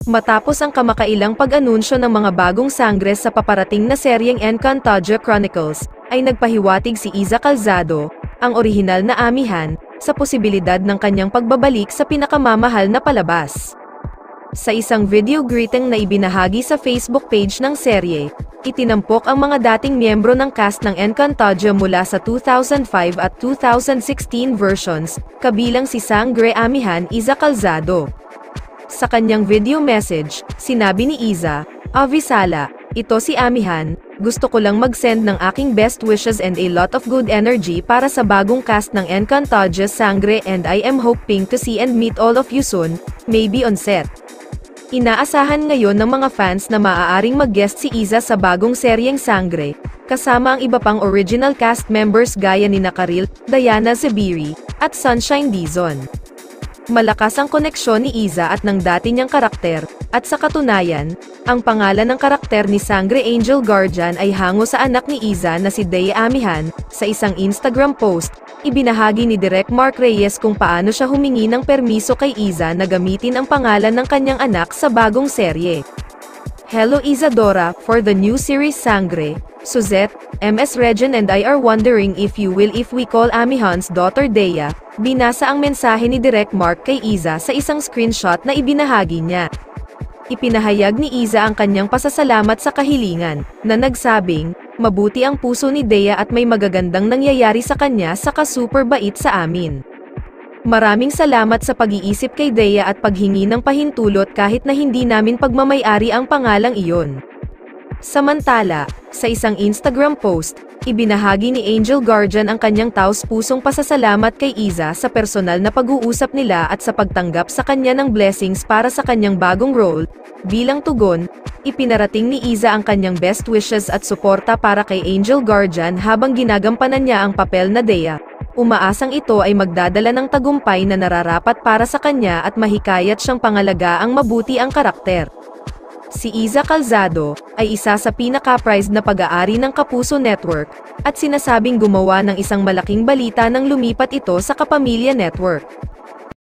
Matapos ang kamakailang pag-anunsyo ng mga bagong sangres sa paparating na seryeng Encantadia Chronicles, ay nagpahiwatig si Iza Calzado, ang orihinal na amihan, sa posibilidad ng kanyang pagbabalik sa pinakamamahal na palabas. Sa isang video greeting na ibinahagi sa Facebook page ng serye, itinampok ang mga dating miyembro ng cast ng Encantadia mula sa 2005 at 2016 versions, kabilang si Sangre Amihan Iza Calzado. Sa kanyang video message, sinabi ni Iza, "Avisala, ito si Amihan, gusto ko lang mag-send ng aking best wishes and a lot of good energy para sa bagong cast ng Encantadia Sangre and I am hoping to see and meet all of you soon, maybe on set." Inaasahan ngayon ng mga fans na maaaring mag-guest si Iza sa bagong seryeng Sangre, kasama ang iba pang original cast members gaya ni Karil, Diana Zubiri, at Sunshine Dizon. Malakas ang koneksyon ni Iza at ng dati niyang karakter, at sa katunayan, ang pangalan ng karakter ni Sangre Angel Guardian ay hango sa anak ni Iza na si Dea Amihan. Sa isang Instagram post, ibinahagi ni Direk Mark Reyes kung paano siya humingi ng permiso kay Iza na gamitin ang pangalan ng kanyang anak sa bagong serye. "Hello Isadora, for the new series Sangre, Suzette, MS Regine and I are wondering if we call Amihan's daughter Dea," binasa ang mensahe ni Direk Mark kay Iza sa isang screenshot na ibinahagi niya. Ipinahayag ni Iza ang kanyang pasasalamat sa kahilingan, na nagsabing, "Mabuti ang puso ni Dea at may magagandang nangyayari sa kanya saka super bait sa amin. Maraming salamat sa pag-iisip kay Dea at paghingi ng pahintulot kahit na hindi namin pagmamay-ari ang pangalang iyon." Samantala, sa isang Instagram post, ibinahagi ni Angel Guardian ang kanyang taos-pusong pasasalamat kay Iza sa personal na pag-uusap nila at sa pagtanggap sa kanya ng blessings para sa kanyang bagong role. Bilang tugon, ipinarating ni Iza ang kanyang best wishes at suporta para kay Angel Guardian habang ginagampanan niya ang papel na Dea. Umaasang ito ay magdadala ng tagumpay na nararapat para sa kanya at mahikayat siyang pangalagaang mabuti ang karakter. Si Iza Calzado ay isa sa pinaka-prized na pag-aari ng Kapuso Network, at sinasabing gumawa ng isang malaking balita nang lumipat ito sa Kapamilya Network.